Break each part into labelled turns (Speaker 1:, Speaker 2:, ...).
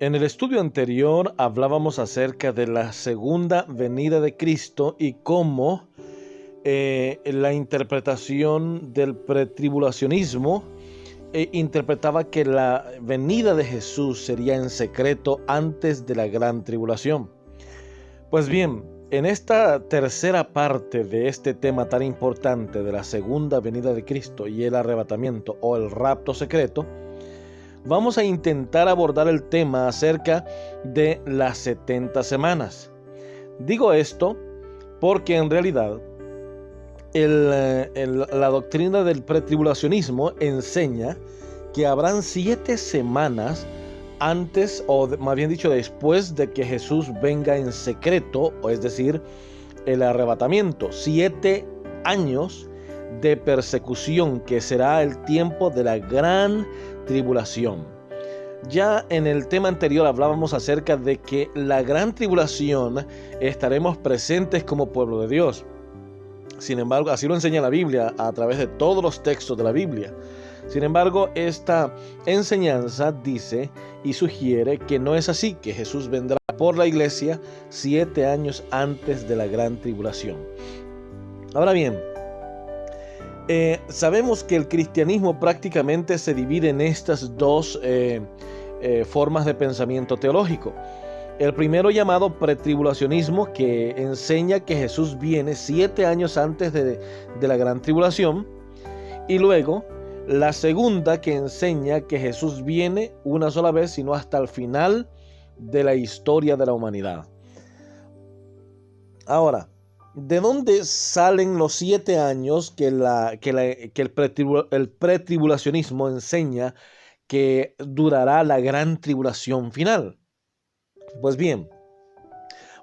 Speaker 1: En el estudio anterior hablábamos acerca de la segunda venida de Cristo y cómo la interpretación del pretribulacionismo interpretaba que la venida de Jesús sería en secreto antes de la gran tribulación. Pues bien, en esta tercera parte de este tema tan importante de la segunda venida de Cristo y el arrebatamiento o el rapto secreto, vamos a intentar abordar el tema acerca de las 70 semanas. Digo esto porque en realidad la doctrina del pretribulacionismo enseña que habrán 7 semanas antes, o más bien dicho, después de que Jesús venga en secreto, o es decir, el arrebatamiento. 7 años de persecución, que será el tiempo de la gran tribulación. Ya en el tema anterior hablábamos acerca de que la gran tribulación estaremos presentes como pueblo de Dios. Sin embargo, así lo enseña la Biblia a través de todos los textos de la Biblia. Sin embargo, esta enseñanza dice y sugiere que no es así, que Jesús vendrá por la iglesia 7 años antes de la gran tribulación. Ahora bien, sabemos que el cristianismo prácticamente se divide en estas dos formas de pensamiento teológico. El primero, llamado pretribulacionismo, que enseña que Jesús viene 7 años antes de la gran tribulación. Y luego, la segunda, que enseña que Jesús viene una sola vez, sino hasta el final de la historia de la humanidad. Ahora, ¿de dónde salen los 7 años que el pretribulacionismo enseña que durará la gran tribulación final? Pues bien,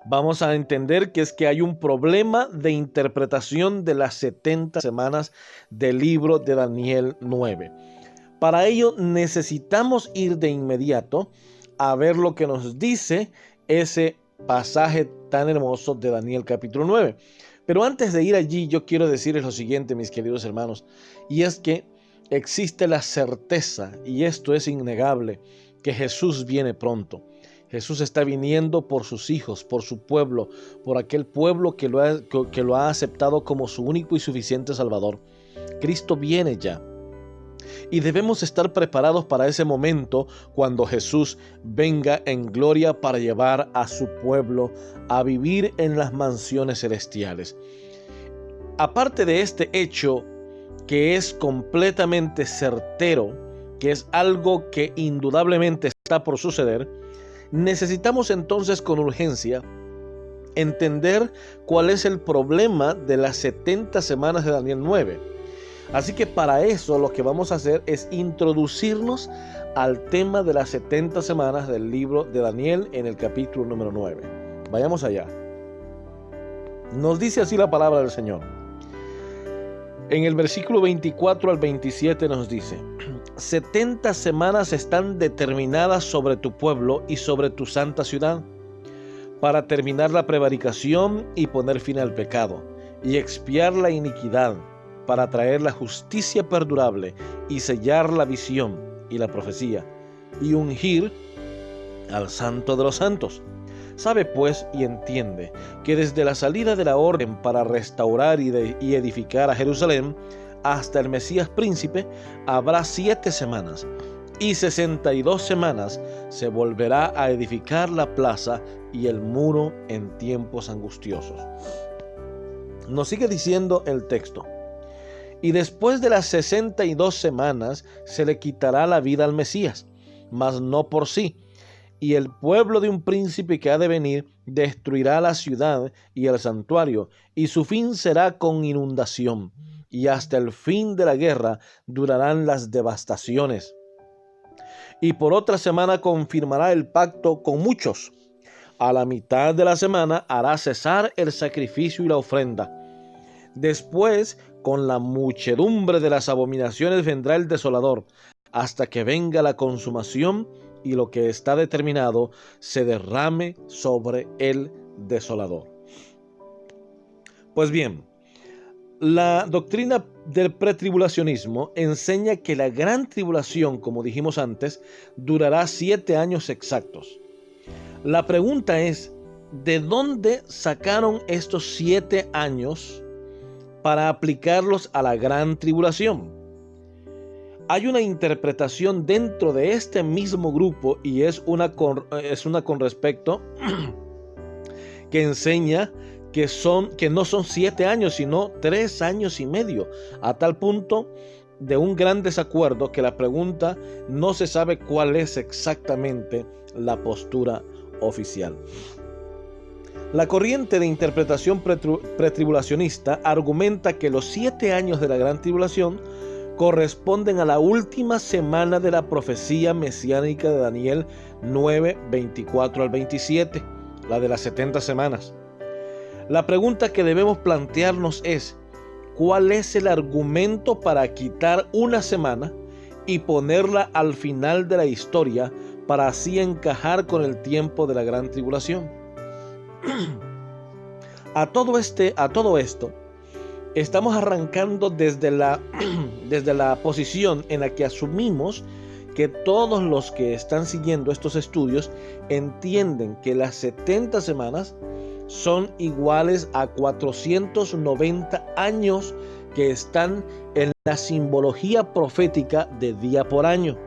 Speaker 1: vamos a entender que es que hay un problema de interpretación de las 70 semanas del libro de Daniel 9. Para ello necesitamos ir de inmediato a ver lo que nos dice ese pasaje tan hermoso de Daniel capítulo 9. Pero antes de ir allí, yo quiero decirles lo siguiente, mis queridos hermanos, y es que existe la certeza, y esto es innegable, que Jesús viene pronto. Jesús está viniendo por sus hijos, por su pueblo, por aquel pueblo que lo ha aceptado como su único y suficiente Salvador. Cristo viene ya. Y debemos estar preparados para ese momento cuando Jesús venga en gloria para llevar a su pueblo a vivir en las mansiones celestiales. Aparte de este hecho que es completamente certero, que es algo que indudablemente está por suceder, necesitamos entonces con urgencia entender cuál es el problema de las 70 semanas de Daniel 9. Así que para eso lo que vamos a hacer es introducirnos al tema de las 70 semanas del libro de Daniel en el capítulo número 9. Vayamos allá. Nos dice así la palabra del Señor. En el versículo 24 al 27 nos dice: 70 semanas están determinadas sobre tu pueblo y sobre tu santa ciudad, para terminar la prevaricación y poner fin al pecado, y expiar la iniquidad, para traer la justicia perdurable, y sellar la visión y la profecía, y ungir al Santo de los santos. Sabe pues y entiende que desde la salida de la orden para restaurar y edificar a Jerusalén hasta el Mesías príncipe habrá 7 semanas, y 62 semanas se volverá a edificar la plaza y el muro en tiempos angustiosos. Nos sigue diciendo el texto: y después de las 62 semanas se le quitará la vida al Mesías, mas no por sí. Y el pueblo de un príncipe que ha de venir destruirá la ciudad y el santuario, y su fin será con inundación, y hasta el fin de la guerra durarán las devastaciones. Y por otra semana confirmará el pacto con muchos. A la mitad de la semana hará cesar el sacrificio y la ofrenda. Después, con la muchedumbre de las abominaciones vendrá el desolador, hasta que venga la consumación y lo que está determinado se derrame sobre el desolador. Pues bien, La doctrina del pretribulacionismo enseña que la gran tribulación, como dijimos antes, durará 7 años exactos. La pregunta es, ¿de dónde sacaron estos 7 años para aplicarlos a la gran tribulación? Hay una interpretación dentro de este mismo grupo y es una con respecto que enseña que no son 7 años, sino 3 años y medio, a tal punto de un gran desacuerdo que la pregunta no se sabe cuál es exactamente la postura oficial. La corriente de interpretación pretribulacionista argumenta que los 7 años de la gran tribulación corresponden a la última semana de la profecía mesiánica de Daniel 9, 24 al 27, la de las 70 semanas. La pregunta que debemos plantearnos es, ¿cuál es el argumento para quitar una semana y ponerla al final de la historia para así encajar con el tiempo de la gran tribulación? A todo esto, estamos arrancando desde la posición en la que asumimos que todos los que están siguiendo estos estudios entienden que las 70 semanas son iguales a 490 años que están en la simbología profética de día por año.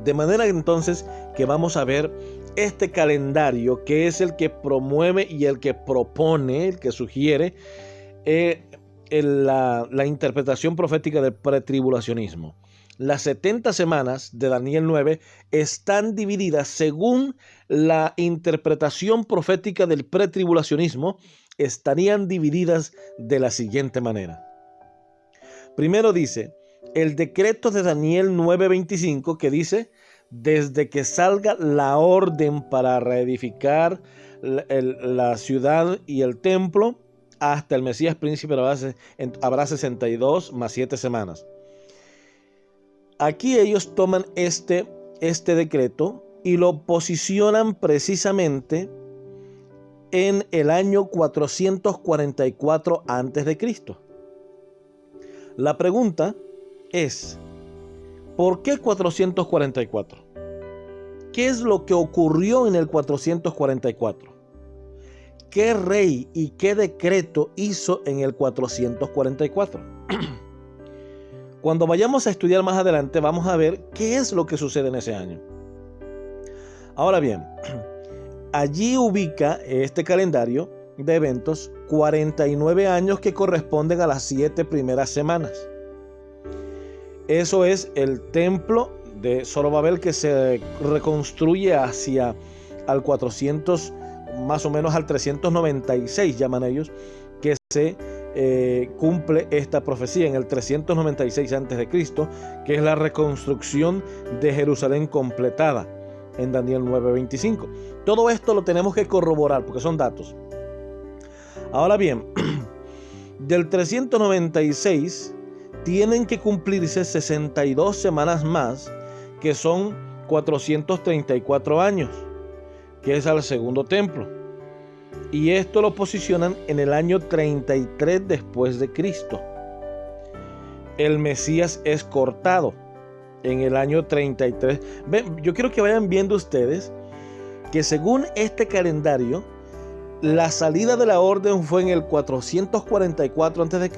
Speaker 1: De manera entonces que vamos a ver este calendario que es el que promueve y el que propone, el que sugiere la interpretación profética del pretribulacionismo. Las 70 semanas de Daniel 9 están divididas según la interpretación profética del pretribulacionismo, estarían divididas de la siguiente manera. Primero dice, el decreto de Daniel 9:25 que dice, desde que salga la orden para reedificar la ciudad y el templo, hasta el Mesías príncipe habrá 62 más 7 semanas. Aquí ellos toman este decreto y lo posicionan precisamente en el año 444 a.C. La pregunta es, ¿por qué 444? ¿Qué es lo que ocurrió en el 444? ¿Qué rey y qué decreto hizo en el 444? Cuando vayamos a estudiar más adelante vamos a ver qué es lo que sucede en ese año. Ahora bien, allí ubica este calendario de eventos 49 años que corresponden a las 7 primeras semanas. Eso es el templo de Zorobabel que se reconstruye hacia al 400, más o menos al 396 llaman ellos, que se cumple esta profecía en el 396 a.C., que es la reconstrucción de Jerusalén completada en Daniel 9:25. Todo esto lo tenemos que corroborar porque son datos. Ahora bien, del 396 tienen que cumplirse 62 semanas más, que son 434 años, que es al segundo templo. Y esto lo posicionan en el año 33 después de Cristo. El Mesías es cortado en el año 33. Yo quiero que vayan viendo ustedes que según este calendario, la salida de la orden fue en el 444 a.C.,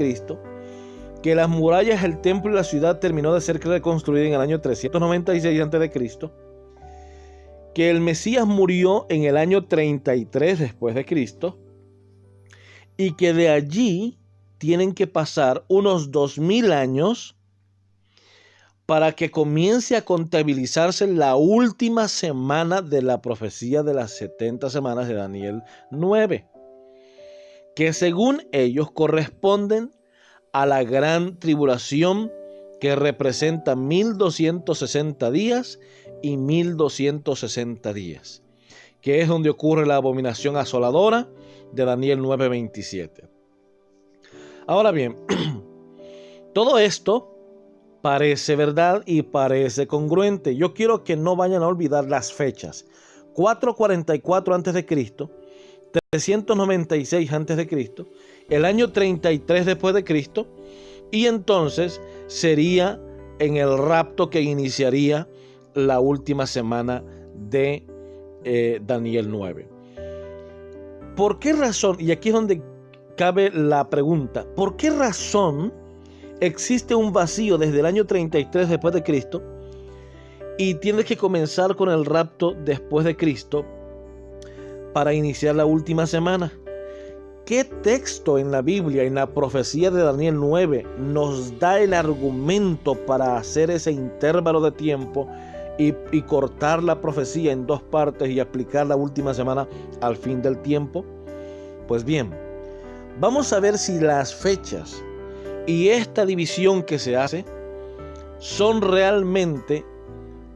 Speaker 1: que las murallas, el templo y la ciudad terminó de ser reconstruida en el año 396 a.C., que el Mesías murió en el año 33 después de Cristo y que de allí tienen que pasar unos 2000 años para que comience a contabilizarse la última semana de la profecía de las 70 semanas de Daniel 9, que según ellos corresponden a la gran tribulación, que representa 1260 días y 1260 días, que es donde ocurre la abominación asoladora de Daniel 9:27. Ahora bien, todo esto parece verdad y parece congruente. Yo quiero que no vayan a olvidar las fechas. 444 a.C. 396 a.C., el año 33 después de Cristo, y entonces sería en el rapto que iniciaría la última semana de Daniel 9. ¿Por qué razón? Y aquí es donde cabe la pregunta. ¿Por qué razón existe un vacío desde el año 33 después de Cristo y tienes que comenzar con el rapto después de Cristo para iniciar la última semana? ¿Qué texto en la Biblia, en la profecía de Daniel 9, nos da el argumento para hacer ese intervalo de tiempo y cortar la profecía en dos partes y aplicar la última semana al fin del tiempo? Pues bien, vamos a ver si las fechas y esta división que se hace son realmente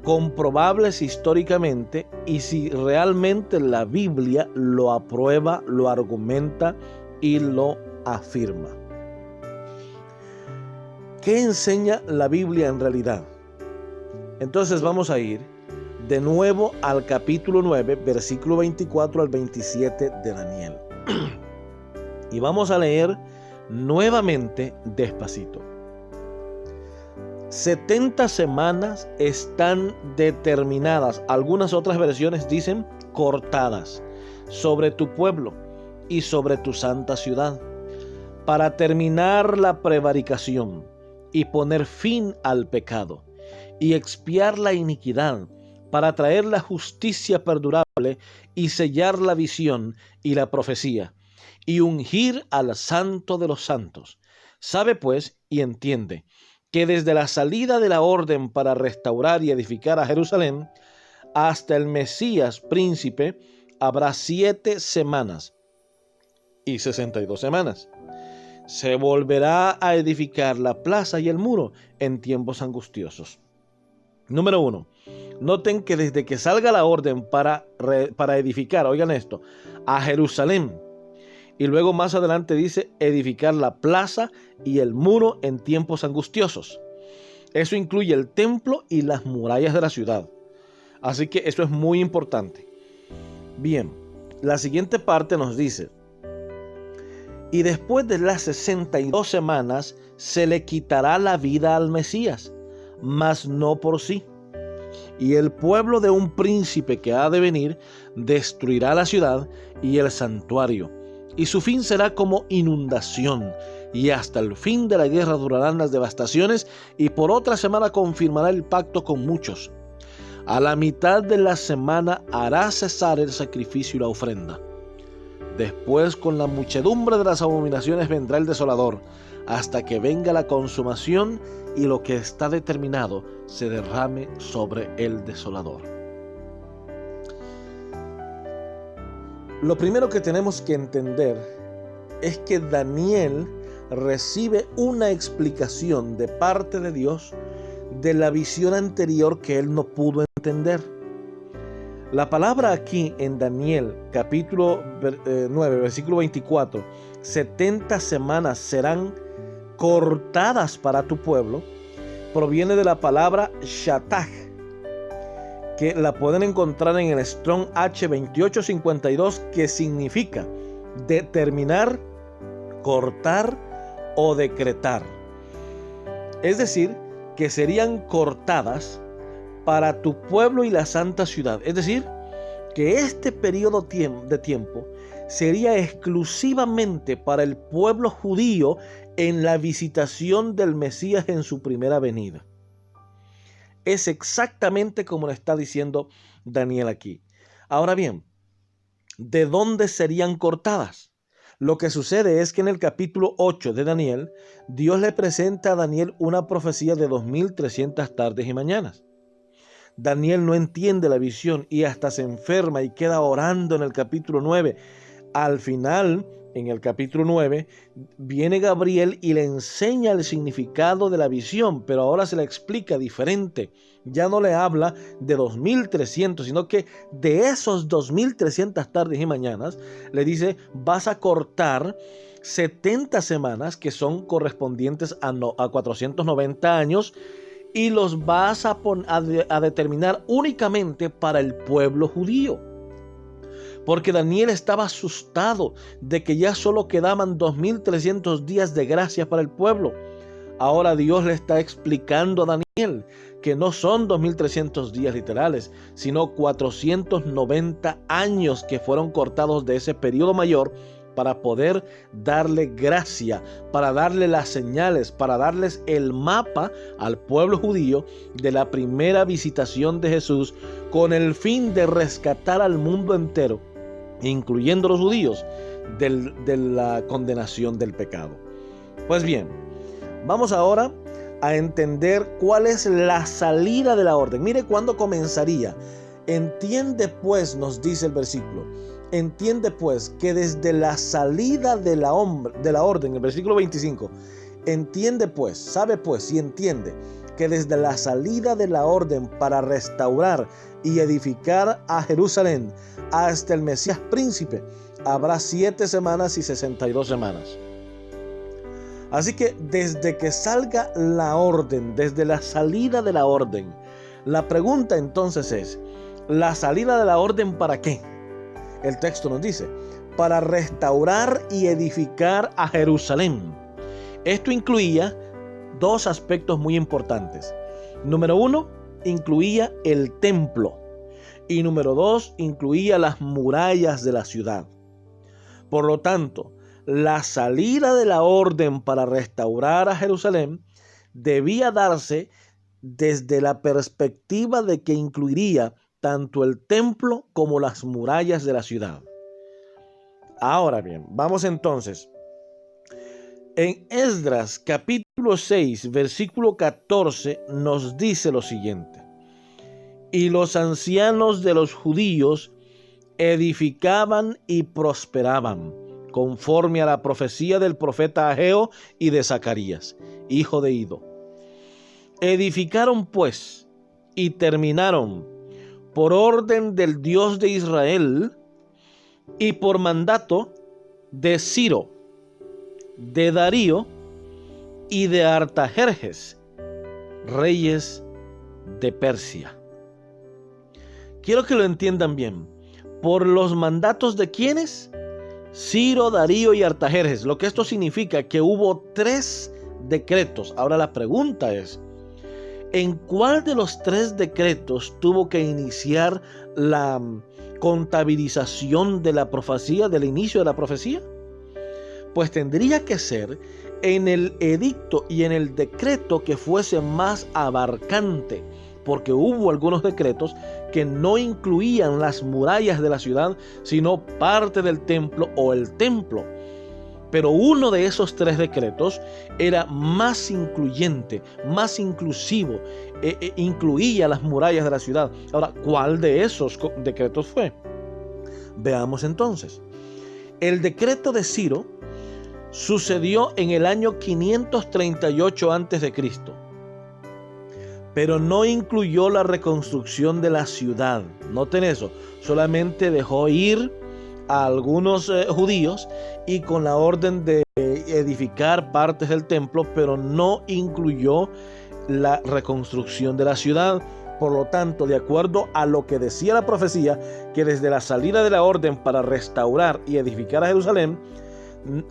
Speaker 1: comprobables históricamente y si realmente la Biblia lo aprueba, lo argumenta y lo afirma. ¿Qué enseña la Biblia en realidad? Entonces vamos a ir de nuevo al capítulo 9, versículo 24 al 27 de Daniel. Y vamos a leer nuevamente despacito. 70 semanas están determinadas, algunas otras versiones dicen cortadas, sobre tu pueblo y sobre tu santa ciudad, para terminar la prevaricación y poner fin al pecado y expiar la iniquidad, para traer la justicia perdurable y sellar la visión y la profecía, y ungir al santo de los santos. Sabe pues y entiende que desde la salida de la orden para restaurar y edificar a Jerusalén hasta el Mesías príncipe habrá 7 semanas y 62 semanas. Se volverá a edificar la plaza y el muro en tiempos angustiosos. Número 1. Noten que desde que salga la orden para edificar, oigan esto, a Jerusalén, y luego más adelante dice edificar la plaza y el muro en tiempos angustiosos. Eso incluye el templo y las murallas de la ciudad. Así que eso es muy importante. Bien, la siguiente parte nos dice: y después de las 62 semanas se le quitará la vida al Mesías, mas no por sí. Y el pueblo de un príncipe que ha de venir destruirá la ciudad y el santuario, y su fin será como inundación, y hasta el fin de la guerra durarán las devastaciones, y por otra semana confirmará el pacto con muchos. A la mitad de la semana hará cesar el sacrificio y la ofrenda. Después, con la muchedumbre de las abominaciones vendrá el desolador, hasta que venga la consumación y lo que está determinado se derrame sobre el desolador. Lo primero que tenemos que entender es que Daniel recibe una explicación de parte de Dios de la visión anterior que él no pudo entender. La palabra aquí en Daniel capítulo 9, versículo 24, 70 semanas serán cortadas para tu pueblo, proviene de la palabra shatag, que la pueden encontrar en el Strong H2852, que significa determinar, cortar o decretar. Es decir, que serían cortadas para tu pueblo y la santa ciudad. Es decir, que este periodo de tiempo sería exclusivamente para el pueblo judío en la visitación del Mesías en su primera venida. Es exactamente como lo está diciendo Daniel aquí. Ahora bien, ¿de dónde serían cortadas? Lo que sucede es que en el capítulo 8 de Daniel, Dios le presenta a Daniel una profecía de 2300 tardes y mañanas. Daniel no entiende la visión y hasta se enferma y queda orando en el capítulo 9. Al final, en el capítulo 9, viene Gabriel y le enseña el significado de la visión, pero ahora se la explica diferente. Ya no le habla de 2300, sino que de esos 2300 tardes y mañanas, le dice, vas a cortar 70 semanas que son correspondientes a 490 años, y los vas a determinar únicamente para el pueblo judío. porque Daniel estaba asustado de que ya solo quedaban 2300 días de gracia para el pueblo. Ahora Dios le está explicando a Daniel que no son 2300 días literales, sino 490 años que fueron cortados de ese periodo mayor para poder darle gracia, para darle las señales, para darles el mapa al pueblo judío de la primera visitación de Jesús, con el fin de rescatar al mundo entero, incluyendo los judíos, de la condenación del pecado. Pues bien, vamos ahora a entender cuál es la salida de la orden. Mire cuándo comenzaría. Entiende pues, nos dice el versículo, entiende pues que desde la salida de la orden, el versículo 25, entiende pues, sabe pues y entiende que desde la salida de la orden para restaurar y edificar a Jerusalén hasta el Mesías príncipe, habrá 7 semanas y 62 semanas. Así que desde que salga la orden, desde la salida de la orden, la pregunta entonces es, ¿la salida de la orden para qué? El texto nos dice, para restaurar y edificar a Jerusalén. Esto incluía 2 aspectos muy importantes. Número 1, incluía el templo. Y número 2, incluía las murallas de la ciudad. Por lo tanto, la salida de la orden para restaurar a Jerusalén debía darse desde la perspectiva de que incluiría tanto el templo como las murallas de la ciudad. Ahora bien, vamos entonces. En Esdras capítulo 6, versículo 14 nos dice lo siguiente: y los ancianos de los judíos edificaban y prosperaban, conforme a la profecía del profeta Ageo y de Zacarías, hijo de Ido. Edificaron pues y terminaron por orden del Dios de Israel y por mandato de Ciro, de Darío y de Artajerjes, reyes de Persia. Quiero que lo entiendan bien. ¿Por los mandatos de quiénes? Ciro, Darío y Artajerjes. Lo que esto significa que hubo 3 decretos. Ahora la pregunta es, ¿en cuál de los 3 decretos tuvo que iniciar la contabilización de la profecía, del inicio de la profecía? Pues tendría que ser en el edicto y en el decreto que fuese más abarcante, porque hubo algunos decretos que no incluían las murallas de la ciudad, sino parte del templo o el templo. Pero uno de esos 3 decretos era más incluyente, más inclusivo, incluía las murallas de la ciudad. Ahora, ¿cuál de esos decretos fue? Veamos entonces. El decreto de Ciro sucedió en el año 538 a.C., pero no incluyó la reconstrucción de la ciudad. Noten eso, solamente dejó ir a algunos judíos y con la orden de edificar partes del templo, pero no incluyó la reconstrucción de la ciudad. Por lo tanto, de acuerdo a lo que decía la profecía, que desde la salida de la orden para restaurar y edificar a Jerusalén,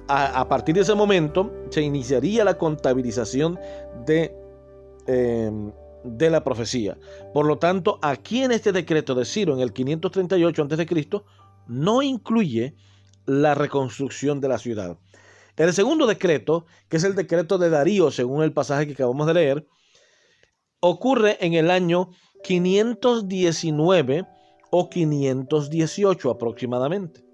Speaker 1: a partir de ese momento se iniciaría la contabilización de la profecía. Por lo tanto, aquí en este decreto de Ciro, en el 538 a.C., no incluye la reconstrucción de la ciudad. El segundo decreto, que es el decreto de Darío, según el pasaje que acabamos de leer, ocurre en el año 519 o 518 aproximadamente,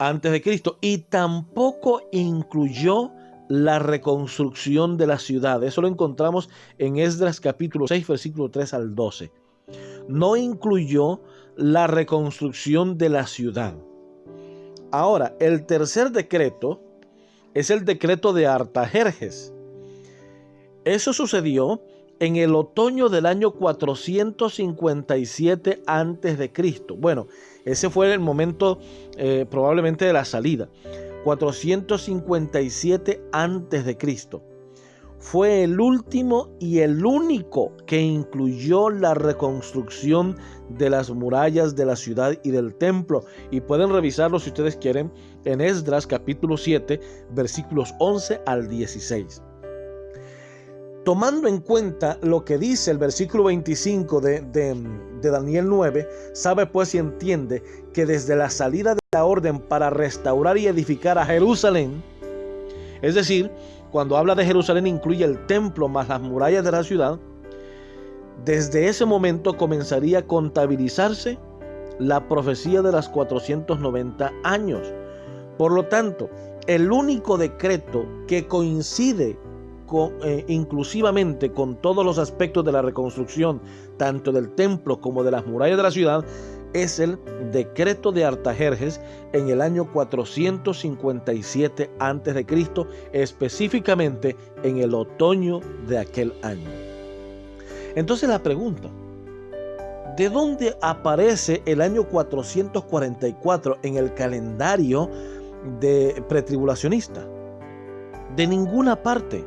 Speaker 1: antes de Cristo, y tampoco incluyó la reconstrucción de la ciudad. Eso lo encontramos en Esdras capítulo 6, versículo 3 al 12. No incluyó la reconstrucción de la ciudad. Ahora, el tercer decreto es el decreto de Artajerjes. Eso sucedió en el otoño del año 457 a.C. Bueno, ese fue el momento probablemente de la salida. 457 a.C. fue el último y el único que incluyó la reconstrucción de las murallas de la ciudad y del templo. Y pueden revisarlo si ustedes quieren en Esdras capítulo 7, versículos 11 al 16. Tomando en cuenta lo que dice el versículo 25 de Daniel 9, sabe pues y entiende que desde la salida de la orden para restaurar y edificar a Jerusalén, es decir, cuando habla de Jerusalén incluye el templo más las murallas de la ciudad, desde ese momento comenzaría a contabilizarse la profecía de los 490 años. Por lo tanto, el único decreto que coincide inclusivamente con todos los aspectos de la reconstrucción, tanto del templo como de las murallas de la ciudad, es el decreto de Artajerjes en el año 457 a.C., específicamente en el otoño de aquel año. Entonces la pregunta, ¿de dónde aparece el año 444 en el calendario de pretribulacionista? De ninguna parte.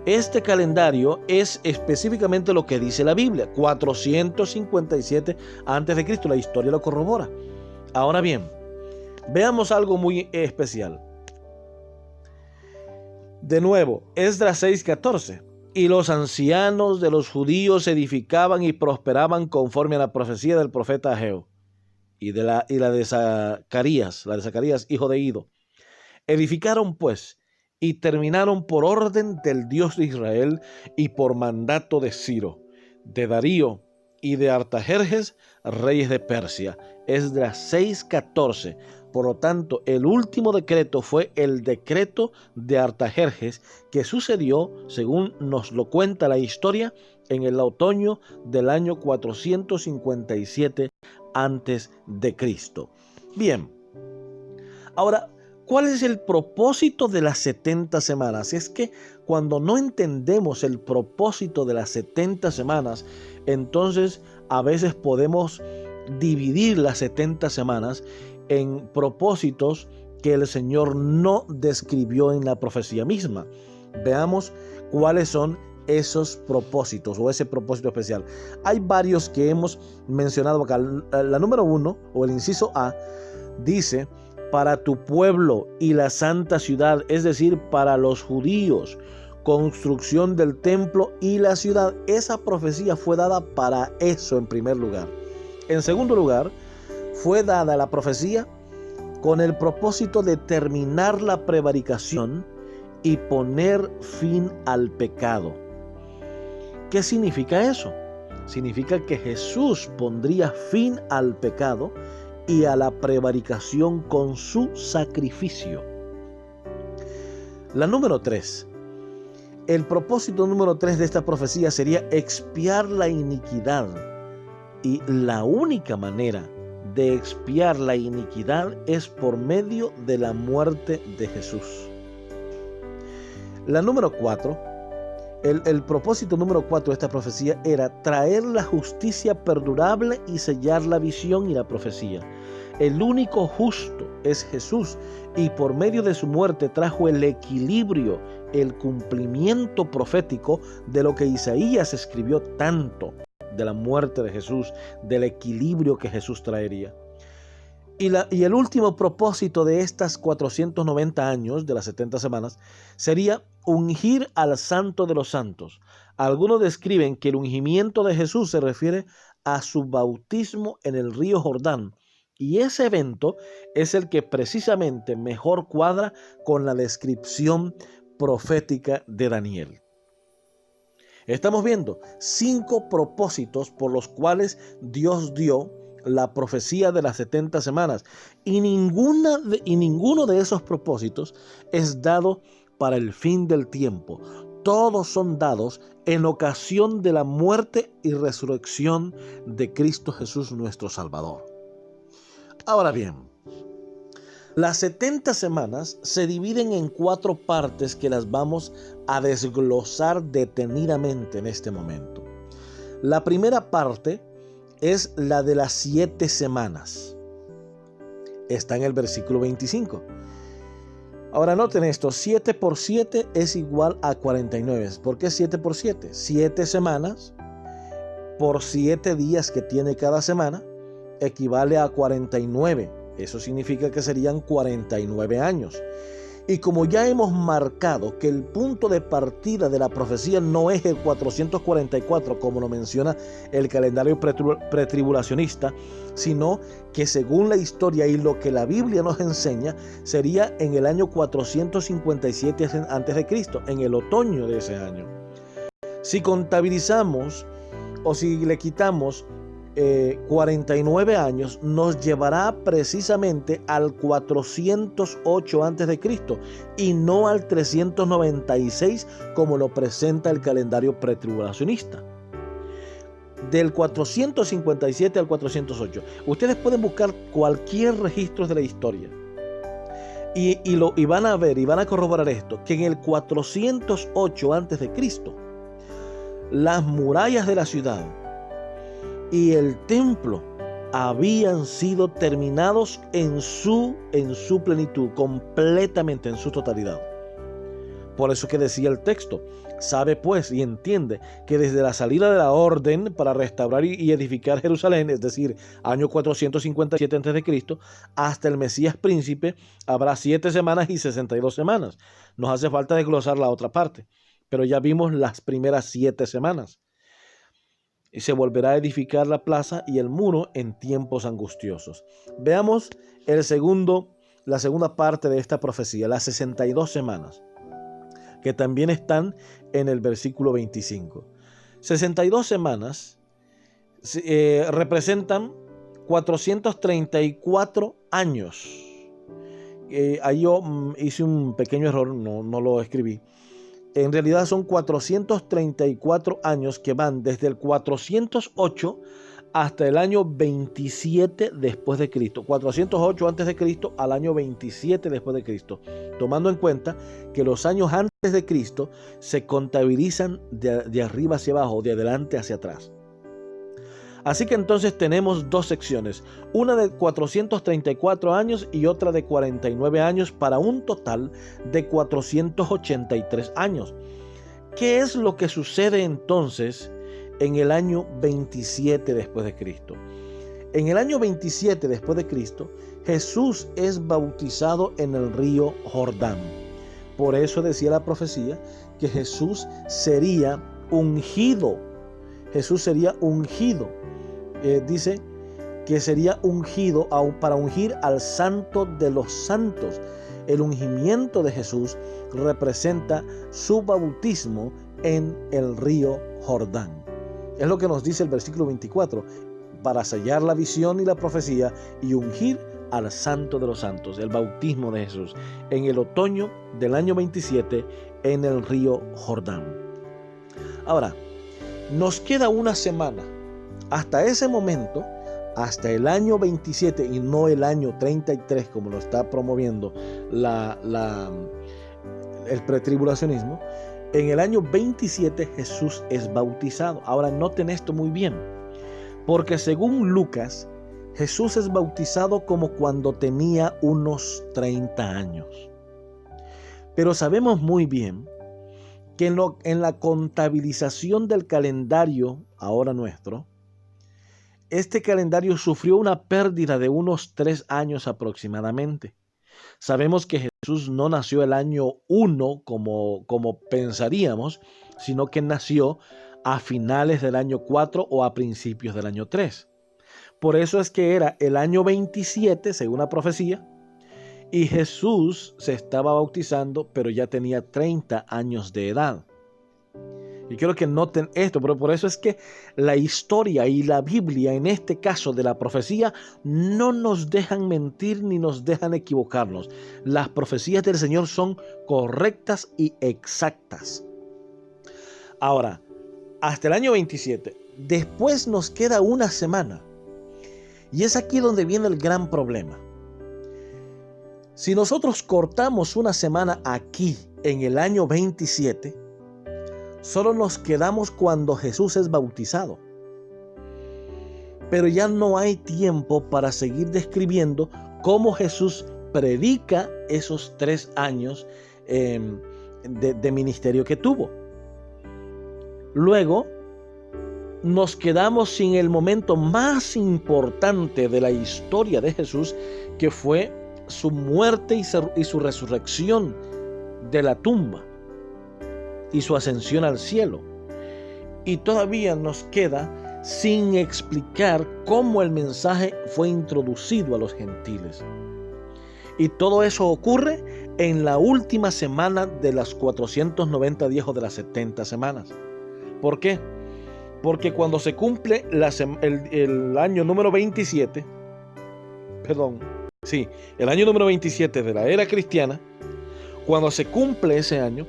Speaker 1: Este calendario es específicamente lo que dice la Biblia, 457 a.C., la historia lo corrobora. Ahora bien, veamos algo muy especial. De nuevo, Esdras 6:14. Y los ancianos de los judíos edificaban y prosperaban conforme a la profecía del profeta Ageo y la de Zacarías, hijo de Ido. Edificaron pues y terminaron por orden del Dios de Israel y por mandato de Ciro, de Darío y de Artajerjes, reyes de Persia. Esdras 6:14. Por lo tanto, el último decreto fue el decreto de Artajerjes, que sucedió, según nos lo cuenta la historia, en el otoño del año 457 a.C. Bien, ahora, ¿cuál es el propósito de las 70 semanas? Es que cuando no entendemos el propósito de las 70 semanas, entonces a veces podemos dividir las 70 semanas en propósitos que el Señor no describió en la profecía misma. Veamos cuáles son esos propósitos o ese propósito especial. Hay varios que hemos mencionado acá. La número 1 o el inciso A dice: para tu pueblo y la santa ciudad, es decir, para los judíos, construcción del templo y la ciudad. Esa profecía fue dada para eso en primer lugar. En segundo lugar, fue dada la profecía con el propósito de terminar la prevaricación y poner fin al pecado. ¿Qué significa eso? Significa que Jesús pondría fin al pecado y a la prevaricación con su sacrificio. La número 3. El propósito número 3 de esta profecía sería expiar la iniquidad. Y la única manera de expiar la iniquidad es por medio de la muerte de Jesús. La número 4. El propósito número 4 de esta profecía era traer la justicia perdurable y sellar la visión y la profecía. El único justo es Jesús, y por medio de su muerte trajo el equilibrio, el cumplimiento profético de lo que Isaías escribió tanto, de la muerte de Jesús, del equilibrio que Jesús traería. Y el último propósito de estas 490 años, de las 70 semanas, sería ungir al Santo de los Santos. Algunos describen que el ungimiento de Jesús se refiere a su bautismo en el río Jordán, y ese evento es el que precisamente mejor cuadra con la descripción profética de Daniel. Estamos viendo 5 propósitos por los cuales Dios dio la profecía de las 70 semanas, y ninguno de esos propósitos es dado para el fin del tiempo. Todos son dados en ocasión de la muerte y resurrección de Cristo Jesús nuestro Salvador. Ahora bien, las 70 semanas se dividen en 4 partes que las vamos a desglosar detenidamente en este momento. La primera parte es la de las 7 semanas. Está en el versículo 25. Ahora noten esto, 7 por 7 es igual a 49. ¿Por qué 7 por 7? 7 semanas por 7 días que tiene cada semana equivale a 49. Eso significa que serían 49 años. Y como ya hemos marcado que el punto de partida de la profecía no es el 444, como lo menciona el calendario pretribulacionista, sino que según la historia y lo que la Biblia nos enseña, sería en el año 457 a.C., en el otoño de ese año. Si contabilizamos o si le quitamos 49 años, nos llevará precisamente al 408 a.C. y no al 396 como lo presenta el calendario pretribulacionista. Del 457 al 408. Ustedes pueden buscar cualquier registro de la historia y van a ver y van a corroborar esto, que en el 408 a.C. las murallas de la ciudad y el templo habían sido terminados en su plenitud, completamente en su totalidad. Por eso que decía el texto, sabe pues y entiende que desde la salida de la orden para restaurar y edificar Jerusalén, es decir, año 457 a.C., hasta el Mesías príncipe, habrá 7 semanas y 62 semanas. Nos hace falta desglosar la otra parte, pero ya vimos las primeras 7 semanas. Y se volverá a edificar la plaza y el muro en tiempos angustiosos. Veamos la segunda parte de esta profecía, las 62 semanas, que también están en el versículo 25. 62 semanas representan 434 años. Ahí yo hice un pequeño error, no lo escribí. En realidad son 434 años que van desde el 408 hasta el año 27 después de Cristo. 408 antes de Cristo al año 27 después de Cristo. Tomando en cuenta que los años antes de Cristo se contabilizan de arriba hacia abajo, de adelante hacia atrás. Así que entonces tenemos dos secciones, una de 434 años y otra de 49 años para un total de 483 años. ¿Qué es lo que sucede entonces en el año 27 después de Cristo? En el año 27 después de Cristo, Jesús es bautizado en el río Jordán. Por eso decía la profecía que Jesús sería ungido. Jesús sería ungido. Dice que sería ungido para ungir al santo de los santos. El ungimiento de Jesús representa su bautismo en el río Jordán. Es lo que nos dice el versículo 24, para sellar la visión y la profecía y ungir al santo de los santos, el bautismo de Jesús, en el otoño del año 27 en el río Jordán. Ahora, nos queda una semana. Hasta ese momento, hasta el año 27 y no el año 33 como lo está promoviendo el pretribulacionismo, en el año 27 Jesús es bautizado. Ahora noten esto muy bien, porque según Lucas, Jesús es bautizado como cuando tenía unos 30 años. Pero sabemos muy bien que en la contabilización del calendario ahora nuestro, este calendario sufrió una pérdida de unos 3 años aproximadamente. Sabemos que Jesús no nació el año 1 como pensaríamos, sino que nació a finales del año 4 o a principios del año 3. Por eso es que era el año 27, según la profecía, y Jesús se estaba bautizando, pero ya tenía 30 años de edad. Y quiero que noten esto, pero por eso es que la historia y la Biblia, en este caso de la profecía, no nos dejan mentir ni nos dejan equivocarnos. Las profecías del Señor son correctas y exactas. Ahora, hasta el año 27, después nos queda una semana. Y es aquí donde viene el gran problema. Si nosotros cortamos una semana aquí, en el año 27, solo nos quedamos cuando Jesús es bautizado. Pero ya no hay tiempo para seguir describiendo cómo Jesús predica esos 3 años de ministerio que tuvo. Luego nos quedamos sin el momento más importante de la historia de Jesús, que fue su muerte y su resurrección de la tumba y su ascensión al cielo. Y todavía nos queda sin explicar cómo el mensaje fue introducido a los gentiles. Y todo eso ocurre en la última semana de las 490 días o de las 70 semanas. ¿Por qué? Porque cuando se cumple el año número 27, el año número 27 de la era cristiana, cuando se cumple ese año,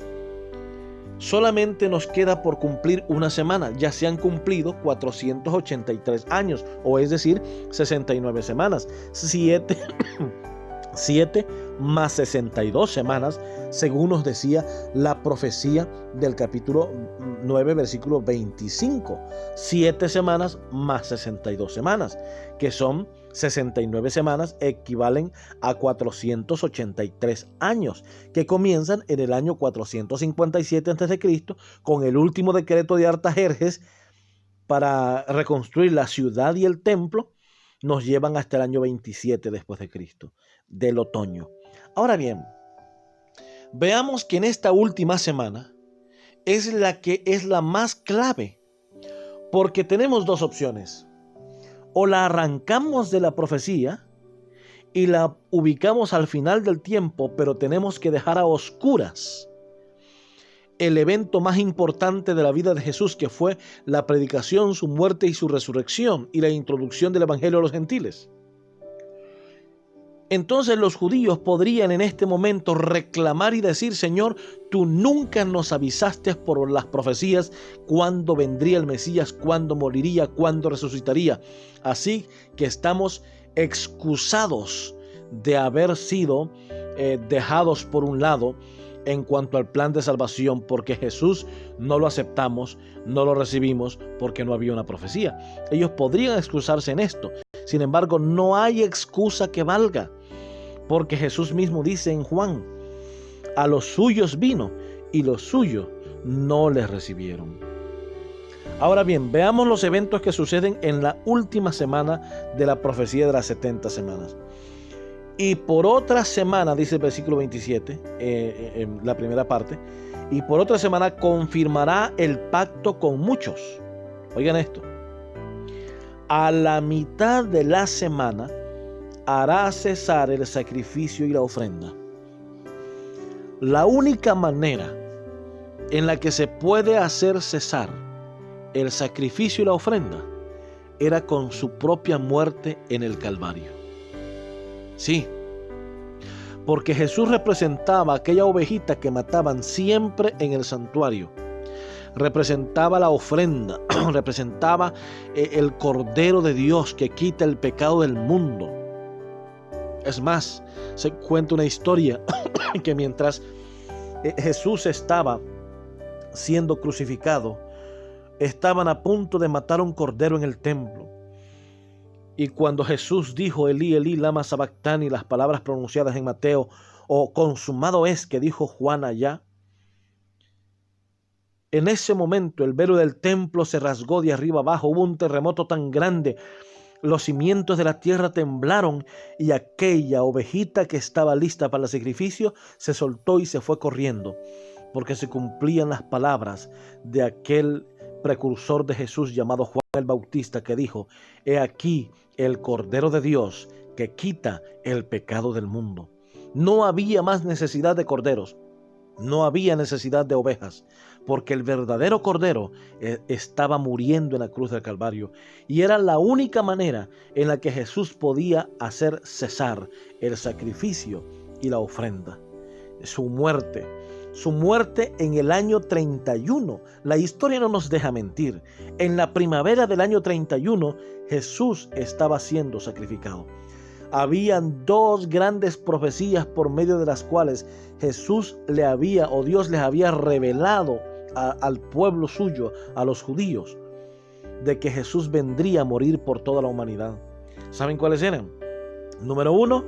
Speaker 1: solamente nos queda por cumplir una semana. Ya se han cumplido 483 años, o es decir, 69 semanas. 7 más 62 semanas, según nos decía la profecía del capítulo 9, versículo 25. 7 semanas más 62 semanas, que son 69 semanas, equivalen a 483 años, que comienzan en el año 457 a.C., con el último decreto de Artajerjes para reconstruir la ciudad y el templo. Nos llevan hasta el año 27 después de Cristo, del otoño. Ahora bien, veamos que en esta última semana es la que es la más clave, porque tenemos dos opciones. O la arrancamos de la profecía y la ubicamos al final del tiempo, pero tenemos que dejar a oscuras el evento más importante de la vida de Jesús, que fue la predicación, su muerte y su resurrección, y la introducción del evangelio a los gentiles. Entonces los judíos podrían en este momento reclamar y decir: Señor, tú nunca nos avisaste por las profecías cuándo vendría el Mesías, cuándo moriría, cuándo resucitaría. Así que estamos excusados de haber sido dejados por un lado en cuanto al plan de salvación, porque Jesús no lo aceptamos, no lo recibimos, porque no había una profecía. Ellos podrían excusarse en esto. Sin embargo, no hay excusa que valga, porque Jesús mismo dice en Juan: a los suyos vino y los suyos no les recibieron. Ahora bien, veamos los eventos que suceden en la última semana de la profecía de las 70 semanas. Y por otra semana, dice el versículo 27, en la primera parte, y por otra semana confirmará el pacto con muchos. Oigan esto: a la mitad de la semana hará cesar el sacrificio y la ofrenda. La única manera en la que se puede hacer cesar el sacrificio y la ofrenda era con su propia muerte en el Calvario. Sí, porque Jesús representaba aquella ovejita que mataban siempre en el santuario. Representaba la ofrenda, representaba el Cordero de Dios que quita el pecado del mundo. Es más, se cuenta una historia que mientras Jesús estaba siendo crucificado, estaban a punto de matar a un cordero en el templo. Y cuando Jesús dijo: Elí, Elí, lama sabactani, las palabras pronunciadas en Mateo, o consumado es, que dijo Juan allá, en ese momento el velo del templo se rasgó de arriba abajo. Hubo un terremoto tan grande, los cimientos de la tierra temblaron, y aquella ovejita que estaba lista para el sacrificio se soltó y se fue corriendo, porque se cumplían las palabras de aquel precursor de Jesús llamado Juan el Bautista, que dijo: he aquí el Cordero de Dios que quita el pecado del mundo. No había más necesidad de corderos, no había necesidad de ovejas, porque el verdadero Cordero estaba muriendo en la cruz del Calvario, y era la única manera en la que Jesús podía hacer cesar el sacrificio y la ofrenda. Su muerte en el año 31. La historia no nos deja mentir. En la primavera del año 31, Jesús estaba siendo sacrificado. Habían dos grandes profecías por medio de las cuales Dios les había revelado al pueblo suyo, a los judíos, de que Jesús vendría a morir por toda la humanidad. ¿Saben cuáles eran? Número 1,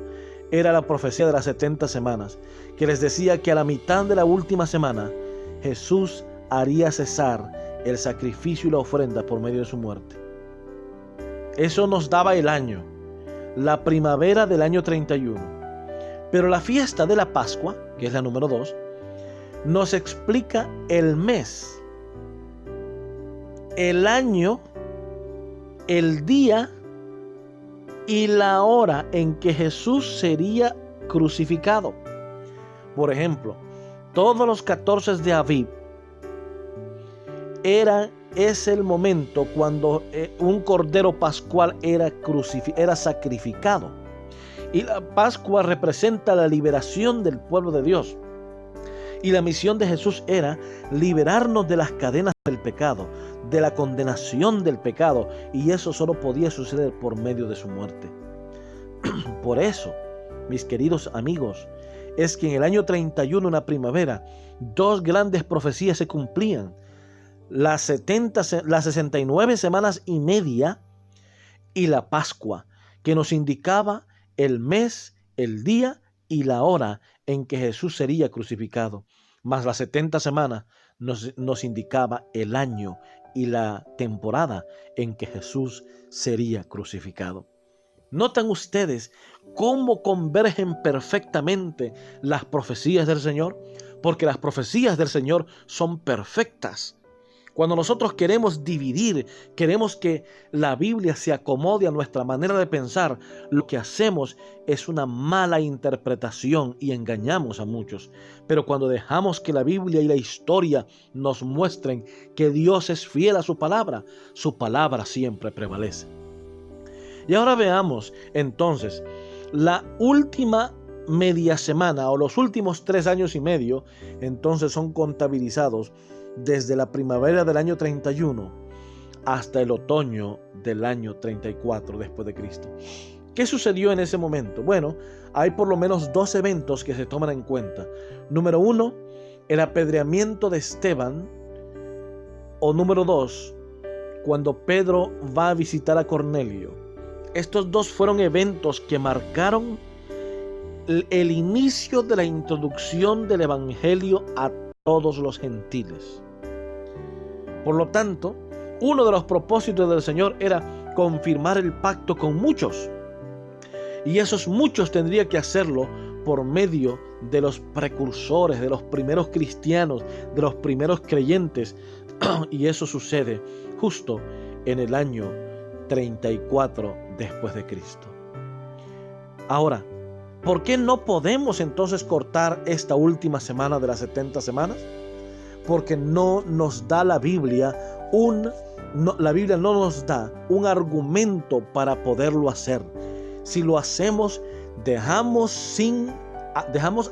Speaker 1: era la profecía de las 70 semanas, que les decía que a la mitad de la última semana Jesús haría cesar el sacrificio y la ofrenda por medio de su muerte. Eso nos daba el año, la primavera del año 31. Pero la fiesta de la Pascua, que es la número 2, nos explica el mes, el año, el día y la hora en que Jesús sería crucificado. Por ejemplo, todos los 14 de Aviv es el momento cuando un cordero pascual era sacrificado. Y la Pascua representa la liberación del pueblo de Dios. Y la misión de Jesús era liberarnos de las cadenas del pecado, de la condenación del pecado. Y eso solo podía suceder por medio de su muerte. Por eso, mis queridos amigos, es que en el año 31, en la primavera, dos grandes profecías se cumplían. Las 69 semanas y media y la Pascua, que nos indicaba el mes, el día y la hora en que Jesús sería crucificado. Más las 70 semanas nos indicaba el año y la temporada en que Jesús sería crucificado. ¿Notan ustedes cómo convergen perfectamente las profecías del Señor? Porque las profecías del Señor son perfectas. Cuando nosotros queremos dividir, queremos que la Biblia se acomode a nuestra manera de pensar, lo que hacemos es una mala interpretación y engañamos a muchos. Pero cuando dejamos que la Biblia y la historia nos muestren que Dios es fiel a su palabra siempre prevalece. Y ahora veamos entonces la última media semana o los últimos 3 años y medio, entonces son contabilizados desde la primavera del año 31 hasta el otoño del año 34 después de Cristo. ¿Qué sucedió en ese momento? Bueno, hay por lo menos 2 eventos que se toman en cuenta. Número 1, el apedreamiento de Esteban. O número 2, cuando Pedro va a visitar a Cornelio. Estos 2 fueron eventos que marcaron el inicio de la introducción del evangelio a todos los gentiles. Por lo tanto, uno de los propósitos del Señor era confirmar el pacto con muchos. Y esos muchos tendría que hacerlo por medio de los precursores, de los primeros cristianos, de los primeros creyentes. Y eso sucede justo en el año 34 después de Cristo. Ahora, ¿por qué no podemos entonces cortar esta última semana de las 70 semanas? Porque no nos da la Biblia la Biblia no nos da un argumento para poderlo hacer. Si lo hacemos, dejamos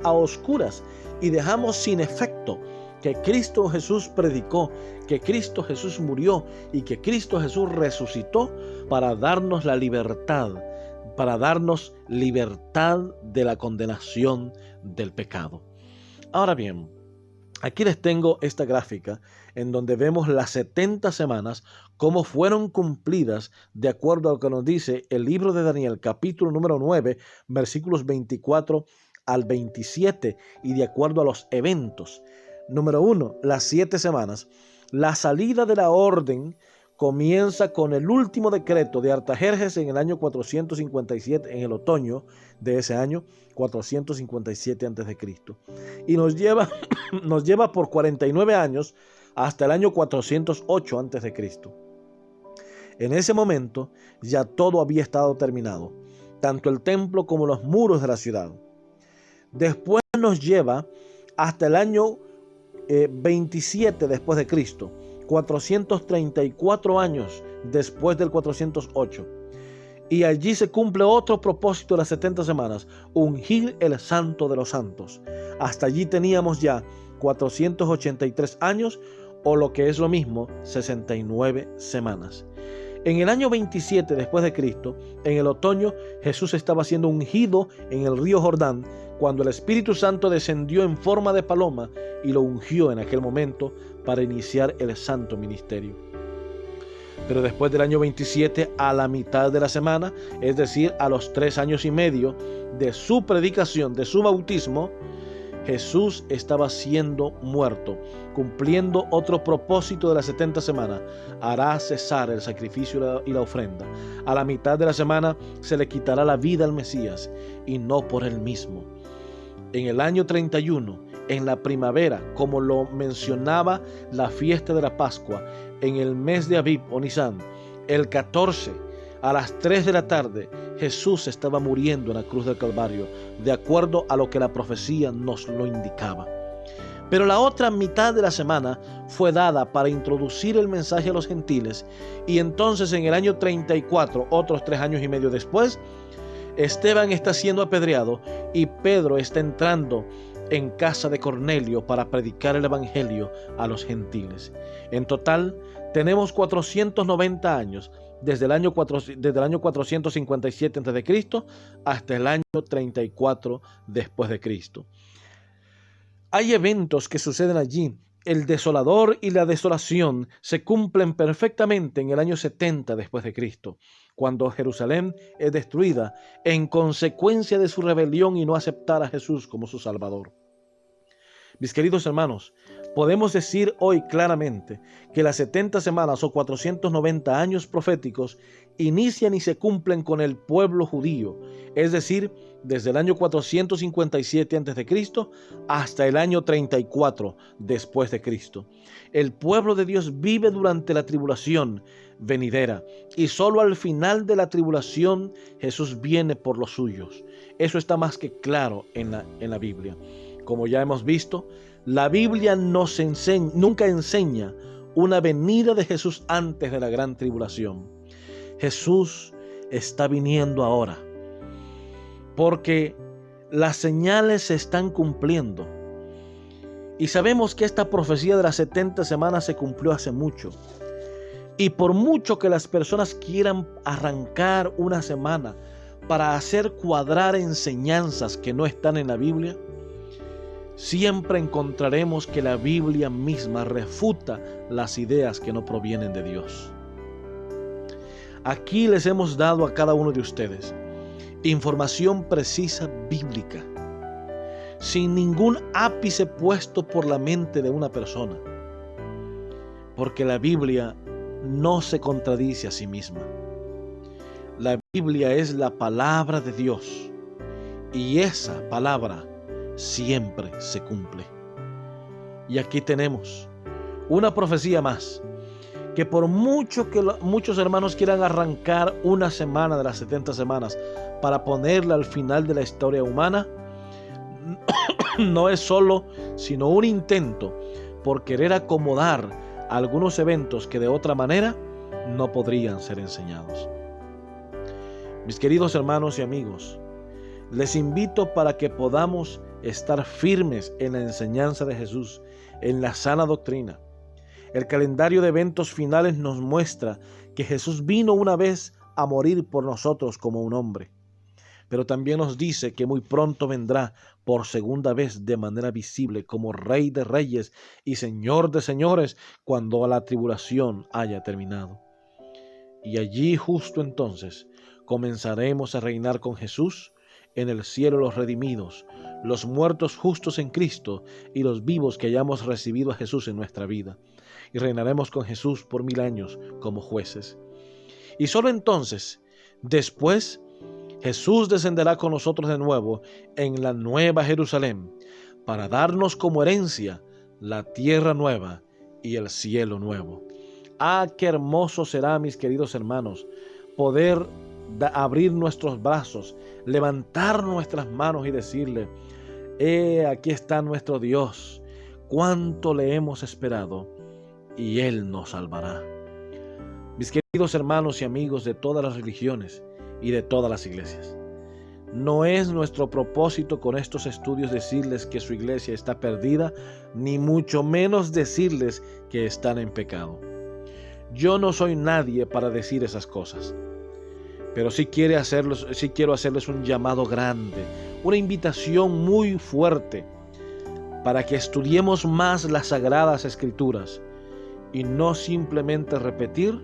Speaker 1: a oscuras y dejamos sin efecto que Cristo Jesús predicó, que Cristo Jesús murió y que Cristo Jesús resucitó para darnos la libertad, para darnos libertad de la condenación del pecado. Ahora bien, aquí les tengo esta gráfica en donde vemos las 70 semanas, cómo fueron cumplidas de acuerdo a lo que nos dice el libro de Daniel, capítulo número 9, versículos 24 al 27, y de acuerdo a los eventos. Número 1, las 7 semanas. La salida de la orden comienza con el último decreto de Artajerjes en el año 457, en el otoño de ese año, 457 a.C. Y nos lleva por 49 años hasta el año 408 a.C. En ese momento ya todo había estado terminado, tanto el templo como los muros de la ciudad. Después nos lleva hasta el año 27 después de Cristo, 434 años después del 408. Y allí se cumple otro propósito de las 70 semanas, ungir el santo de los santos. Hasta allí teníamos ya 483 años, o lo que es lo mismo, 69 semanas. En el año 27 después de Cristo, en el otoño, Jesús estaba siendo ungido en el río Jordán, cuando el Espíritu Santo descendió en forma de paloma y lo ungió en aquel momento para iniciar el santo ministerio. Pero después del año 27, a la mitad de la semana, es decir, a los 3 años y medio de su predicación, de su bautismo, Jesús estaba siendo muerto, cumpliendo otro propósito de las 70 semanas. Hará cesar el sacrificio y la ofrenda. A la mitad de la semana se le quitará la vida al Mesías, y no por él mismo. En el año 31, en la primavera, como lo mencionaba la fiesta de la Pascua, en el mes de Abib o Nisan, el 14, a las 3 de la tarde, Jesús estaba muriendo en la cruz del Calvario, de acuerdo a lo que la profecía nos lo indicaba. Pero la otra mitad de la semana fue dada para introducir el mensaje a los gentiles, y entonces en el año 34, otros 3 años y medio después, Esteban está siendo apedreado y Pedro está entrando en casa de Cornelio para predicar el evangelio a los gentiles. En total tenemos 490 años, desde el año 457 a.C. hasta el año 34 después de Cristo. Hay eventos que suceden allí. El desolador y la desolación se cumplen perfectamente en el año 70 después de Cristo, cuando Jerusalén es destruida en consecuencia de su rebelión y no aceptar a Jesús como su Salvador. Mis queridos hermanos, podemos decir hoy claramente que las 70 semanas o 490 años proféticos inician y se cumplen con el pueblo judío, es decir, desde el año 457 a.C. hasta el año 34 después de Cristo. El pueblo de Dios vive durante la tribulación venidera y solo al final de la tribulación Jesús viene por los suyos. Eso está más que claro en la Biblia. Como ya hemos visto, la Biblia nunca enseña una venida de Jesús antes de la gran tribulación. Jesús está viniendo ahora, porque las señales se están cumpliendo. Y sabemos que esta profecía de las 70 semanas se cumplió hace mucho. Y por mucho que las personas quieran arrancar una semana para hacer cuadrar enseñanzas que no están en la Biblia, siempre encontraremos que la Biblia misma refuta las ideas que no provienen de Dios. Aquí les hemos dado a cada uno de ustedes información precisa bíblica, sin ningún ápice puesto por la mente de una persona, porque la Biblia no se contradice a sí misma. La Biblia es la palabra de Dios, y esa palabra siempre se cumple. Y aquí tenemos una profecía más, que por mucho que muchos hermanos quieran arrancar una semana de las 70 semanas para ponerla al final de la historia humana, no es solo sino un intento por querer acomodar algunos eventos que de otra manera no podrían ser enseñados. Mis queridos hermanos y amigos, les invito para que podamos estar firmes en la enseñanza de Jesús, en la sana doctrina. El calendario de eventos finales nos muestra que Jesús vino una vez a morir por nosotros como un hombre, pero también nos dice que muy pronto vendrá por segunda vez de manera visible como Rey de Reyes y Señor de Señores cuando la tribulación haya terminado. Y allí justo entonces comenzaremos a reinar con Jesús en el cielo, los redimidos, los muertos justos en Cristo y los vivos que hayamos recibido a Jesús en nuestra vida. Y reinaremos con Jesús por 1000 años como jueces. Y solo entonces, después, Jesús descenderá con nosotros de nuevo en la nueva Jerusalén para darnos como herencia la tierra nueva y el cielo nuevo. Ah, qué hermoso será, mis queridos hermanos, poder abrir nuestros brazos, levantar nuestras manos y decirle: aquí está nuestro Dios, cuánto le hemos esperado y Él nos salvará. Mis queridos hermanos y amigos de todas las religiones y de todas las iglesias, no es nuestro propósito con estos estudios decirles que su iglesia está perdida, ni mucho menos decirles que están en pecado. Yo no soy nadie para decir esas cosas, pero sí quiero hacerles un llamado grande, una invitación muy fuerte para que estudiemos más las Sagradas Escrituras y no simplemente repetir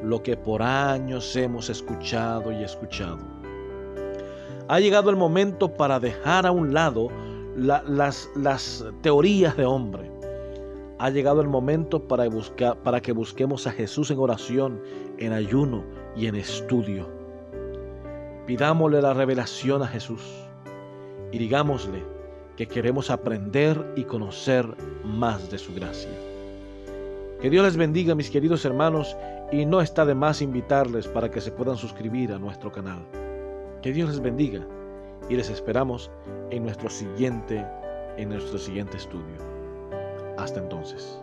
Speaker 1: lo que por años hemos escuchado y escuchado. Ha llegado el momento para dejar a un lado las teorías de hombre. Ha llegado el momento para que busquemos a Jesús en oración, en ayuno y en estudio. Pidámosle la revelación a Jesús y digámosle que queremos aprender y conocer más de su gracia. Que Dios les bendiga, mis queridos hermanos, y no está de más invitarles para que se puedan suscribir a nuestro canal. Que Dios les bendiga y les esperamos en nuestro siguiente estudio. Hasta entonces.